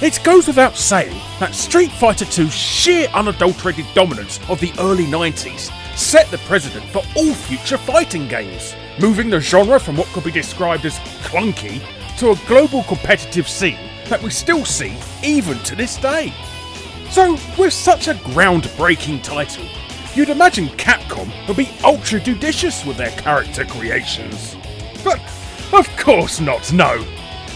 It goes without saying that Street Fighter II's sheer unadulterated dominance of the early 90s set the precedent for all future fighting games, moving the genre from what could be described as clunky to a global competitive scene that we still see even to this day. So, with such a groundbreaking title, you'd imagine Capcom would be ultra judicious with their character creations. But of course not, no.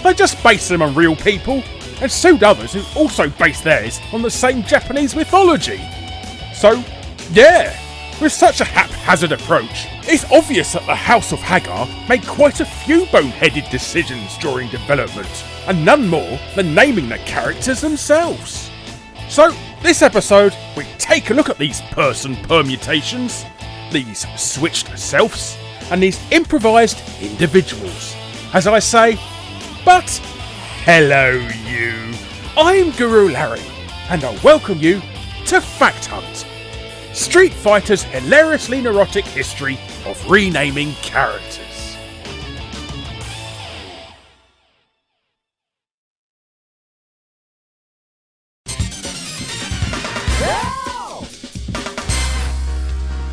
They just based them on real people and sued others who also based theirs on the same Japanese mythology. So, yeah, with such a haphazard approach, it's obvious that the House of Hagar made quite a few boneheaded decisions during development, and none more than naming the characters themselves. So, this episode, we take a look at these person permutations, these switched selves, and these improvised individuals. As I say, but hello you, I'm Guru Larry, and I welcome you to Fact Hunt, Street Fighter's hilariously neurotic history of renaming characters.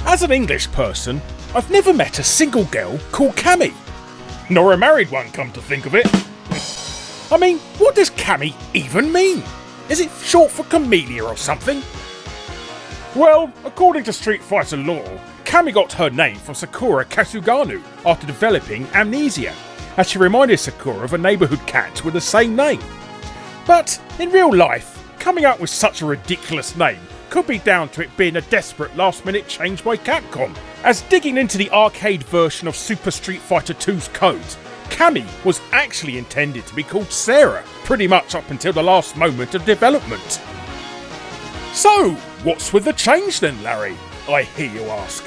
As an English person, I've never met a single girl called Cammy. Nor a married one, come to think of it. I mean, what does Cammy even mean? Is it short for camellia or something? Well, according to Street Fighter lore, Cammy got her name from Sakura Kasuganu after developing amnesia, as she reminded Sakura of a neighbourhood cat with the same name. But in real life, coming up with such a ridiculous name could be down to it being a desperate last-minute change by Capcom, as digging into the arcade version of Super Street Fighter II's codes, Cammy was actually intended to be called Sarah, pretty much up until the last moment of development. So, what's with the change then, Larry? I hear you ask.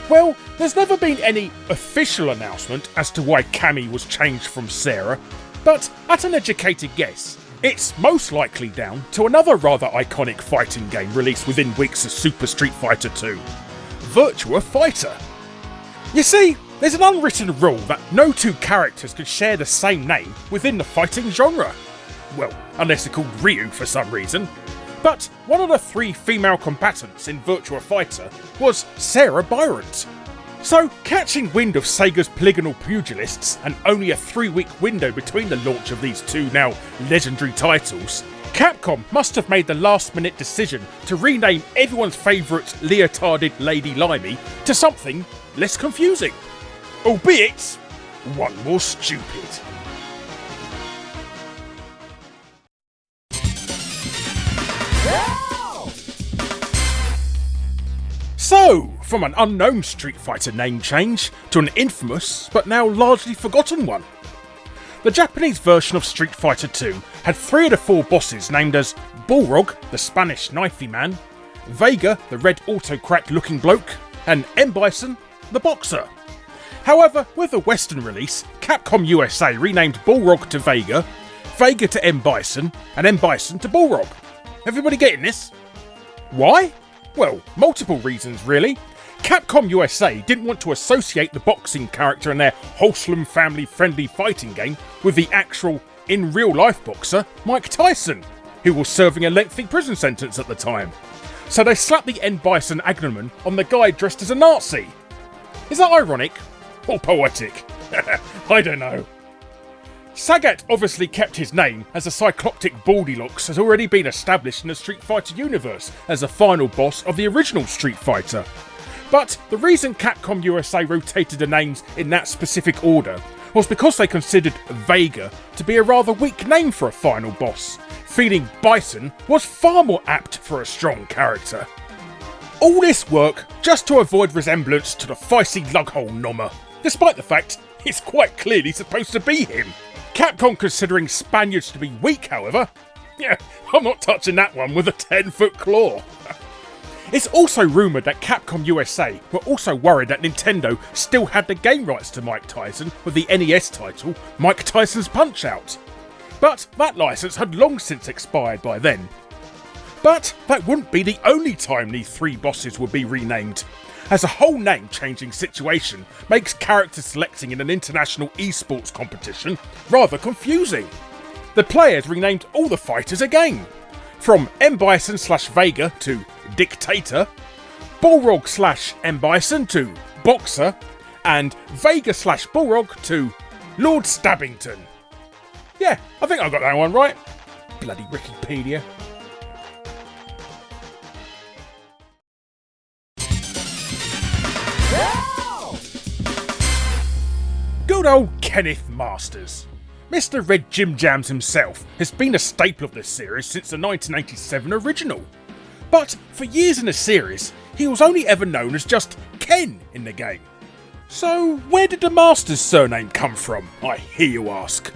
Well, there's never been any official announcement as to why Cammy was changed from Sarah, but at an educated guess, it's most likely down to another rather iconic fighting game released within weeks of Super Street Fighter II, Virtua Fighter. You see, there's an unwritten rule that no two characters can share the same name within the fighting genre. Well, unless they're called Ryu for some reason. But one of the three female combatants in Virtua Fighter was Sarah Byrant. So, catching wind of Sega's polygonal pugilists and only a 3-week window between the launch of these two now legendary titles, Capcom must have made the last-minute decision to rename everyone's favourite leotarded Lady Limey to something less confusing. Albeit, one more stupid. So, from an unknown Street Fighter name change to an infamous but now largely forgotten one. The Japanese version of Street Fighter II had 3 of the 4 bosses named as Balrog, the Spanish knifey man, Vega, the red autocrat looking bloke, and M. Bison, the boxer. However, with the Western release, Capcom USA renamed Balrog to Vega, Vega to M. Bison, and M. Bison to Balrog. Everybody getting this? Why? Well, multiple reasons really. Capcom USA didn't want to associate the boxing character in their wholesome family-friendly fighting game with the actual, in real-life boxer, Mike Tyson, who was serving a lengthy prison sentence at the time. So they slapped the M. Bison agnomen on the guy dressed as a Nazi. Is that ironic? Or poetic? I don't know. Sagat obviously kept his name, as the cycloptic Baldylocks has already been established in the Street Fighter universe as the final boss of the original Street Fighter. But the reason Capcom USA rotated the names in that specific order was because they considered Vega to be a rather weak name for a final boss, feeling Bison was far more apt for a strong character. All this work just to avoid resemblance to the feisty lughole Nommer, despite the fact it's quite clearly supposed to be him. Capcom considering Spaniards to be weak, however, yeah, I'm not touching that one with a 10-foot claw. It's also rumoured that Capcom USA were also worried that Nintendo still had the game rights to Mike Tyson with the NES title Mike Tyson's Punch-Out! But that licence had long since expired by then. But that wouldn't be the only time these 3 bosses would be renamed, as a whole name-changing situation makes character selecting in an international esports competition rather confusing. the players renamed all the fighters again, from M. Bison/Vega to Dictator, Bullrog/M. Bison to Boxer, and Vega/Bullrog to Lord Stabbington. Yeah, I think I got that one right. Bloody Wikipedia. Good old Kenneth Masters. Mr. Red Jim Jams himself has been a staple of this series since the 1987 original. But for years in the series, he was only ever known as just Ken in the game. So where did the Masters surname come from, I hear you ask?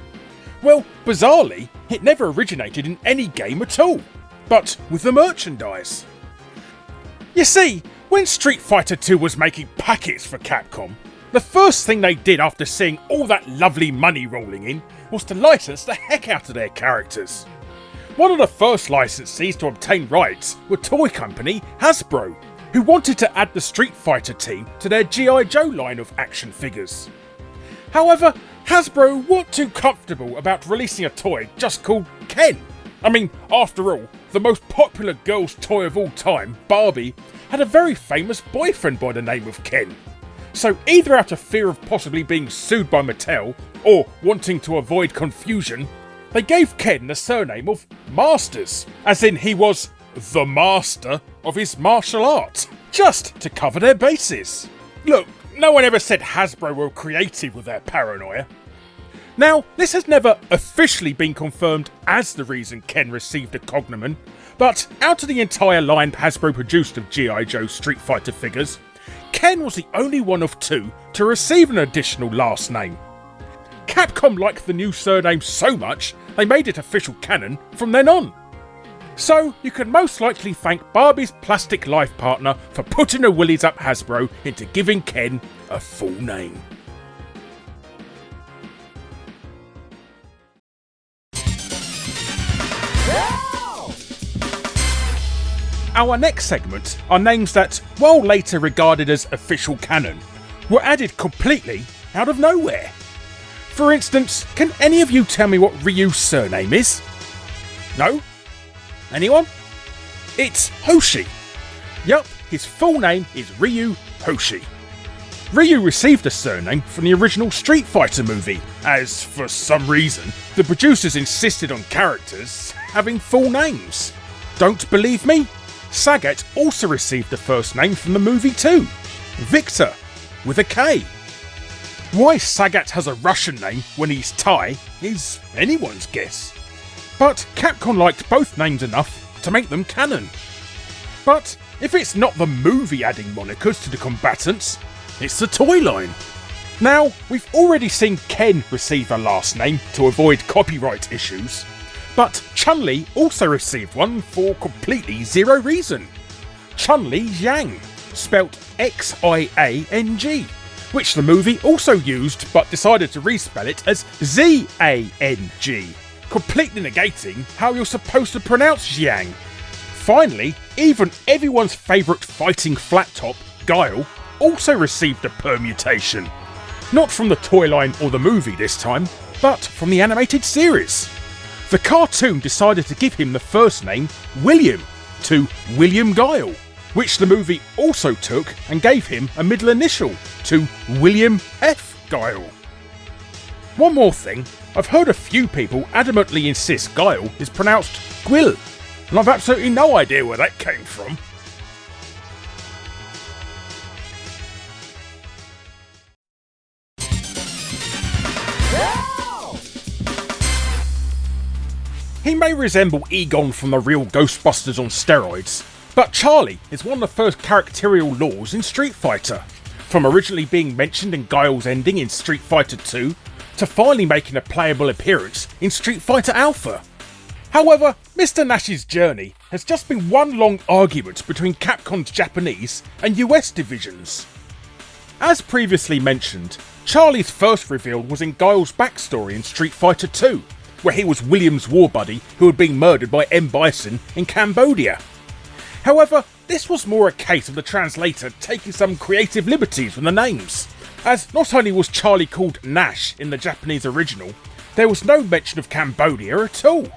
Well, bizarrely, it never originated in any game at all, but with the merchandise. You see, when Street Fighter 2 was making packets for Capcom, the first thing they did after seeing all that lovely money rolling in was to license the heck out of their characters. One of the first licensees to obtain rights were toy company Hasbro, who wanted to add the Street Fighter team to their G.I. Joe line of action figures. However, Hasbro weren't too comfortable about releasing a toy just called Ken. I mean, after all, the most popular girl's toy of all time, Barbie, had a very famous boyfriend by the name of Ken. So either out of fear of possibly being sued by Mattel, or wanting to avoid confusion, they gave Ken the surname of Masters, as in he was the master of his martial art, just to cover their bases. Look, no one ever said Hasbro were creative with their paranoia. Now, this has never officially been confirmed as the reason Ken received a cognomen, but out of the entire line Hasbro produced of G.I. Joe Street Fighter figures, Ken was the only one of two to receive an additional last name. Capcom liked the new surname so much, they made it official canon from then on. So, you can most likely thank Barbie's plastic life partner for putting the willies up Hasbro into giving Ken a full name. Our next segment are names that, while later regarded as official canon, were added completely out of nowhere. For instance, can any of you tell me what Ryu's surname is? No? Anyone? It's Hoshi. Yup, his full name is Ryu Hoshi. Ryu received the surname from the original Street Fighter movie, as, for some reason, the producers insisted on characters having full names. Don't believe me? Sagat also received the first name from the movie too, Victor, with a K. Why Sagat has a Russian name when he's Thai is anyone's guess. But Capcom liked both names enough to make them canon. But if it's not the movie adding monikers to the combatants, it's the toy line. Now, we've already seen Ken receive a last name to avoid copyright issues, but Chun-Li also received one for completely zero reason. Chun-Li Yang, spelt Xiang, which the movie also used but decided to respell it as Zang, completely negating how you're supposed to pronounce Yang. Finally, even everyone's favourite fighting flat top, Guile, also received a permutation. Not from the toy line or the movie this time, but from the animated series. The cartoon decided to give him the first name William to William Guile, which the movie also took and gave him a middle initial to William F. Guile. One more thing, I've heard a few people adamantly insist Guile is pronounced Gwil, and I've absolutely no idea where that came from. He may resemble Egon from the real Ghostbusters on steroids, but Charlie is one of the first characterial laws in Street Fighter, from originally being mentioned in Guile's ending in Street Fighter 2, to finally making a playable appearance in Street Fighter Alpha. However, Mr. Nash's journey has just been one long argument between Capcom's Japanese and US divisions. As previously mentioned, Charlie's first reveal was in Guile's backstory in Street Fighter 2, where he was William's war buddy who had been murdered by M. Bison in Cambodia. However, this was more a case of the translator taking some creative liberties with the names, as not only was Charlie called Nash in the Japanese original, there was no mention of Cambodia at all.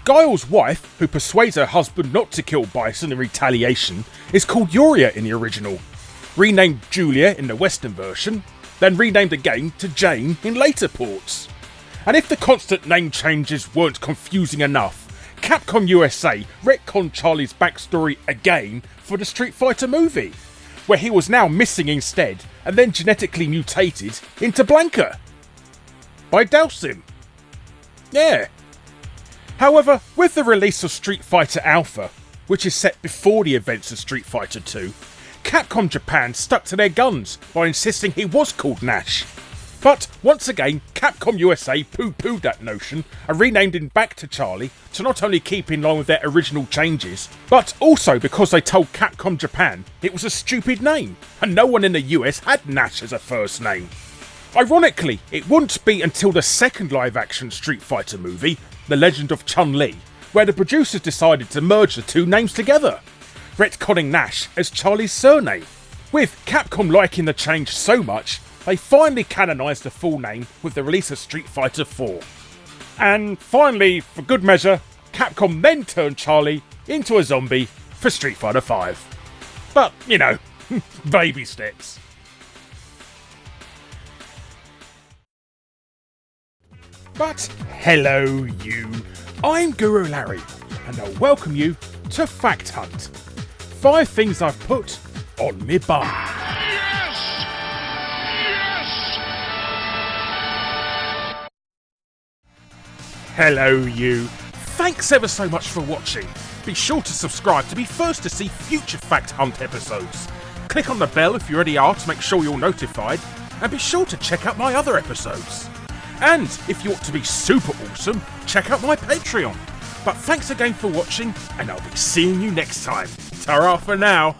Guile's wife, who persuades her husband not to kill Bison in retaliation, is called Yuria in the original, renamed Julia in the Western version, then renamed again to Jane in later ports. And if the constant name changes weren't confusing enough, Capcom USA retconned Charlie's backstory again for the Street Fighter movie, where he was now missing instead and then genetically mutated into Blanca by Dhalsim. Yeah. However, with the release of Street Fighter Alpha, which is set before the events of Street Fighter 2, Capcom Japan stuck to their guns by insisting he was called Nash. But once again, Capcom USA poo-pooed that notion and renamed him back to Charlie to not only keep in line with their original changes, but also because they told Capcom Japan it was a stupid name and no one in the US had Nash as a first name. Ironically, it wouldn't be until the second live-action Street Fighter movie, The Legend of Chun-Li, where the producers decided to merge the two names together, retconning Nash as Charlie's surname. With Capcom liking the change so much, they finally canonised the full name with the release of Street Fighter 4. And finally, for good measure, Capcom then turned Charlie into a zombie for Street Fighter 5. But, you know, baby steps. But hello you, I'm Guru Larry, and I'll welcome you to Fact Hunt. 5 things I've put on me bum. Yes! Yes! Hello you, thanks ever so much for watching. Be sure to subscribe to be first to see future Fact Hunt episodes. Click on the bell if you already are to make sure you're notified, and be sure to check out my other episodes. And if you want to be super awesome, check out my Patreon. But thanks again for watching, and I'll be seeing you next time. Ta-ra for now.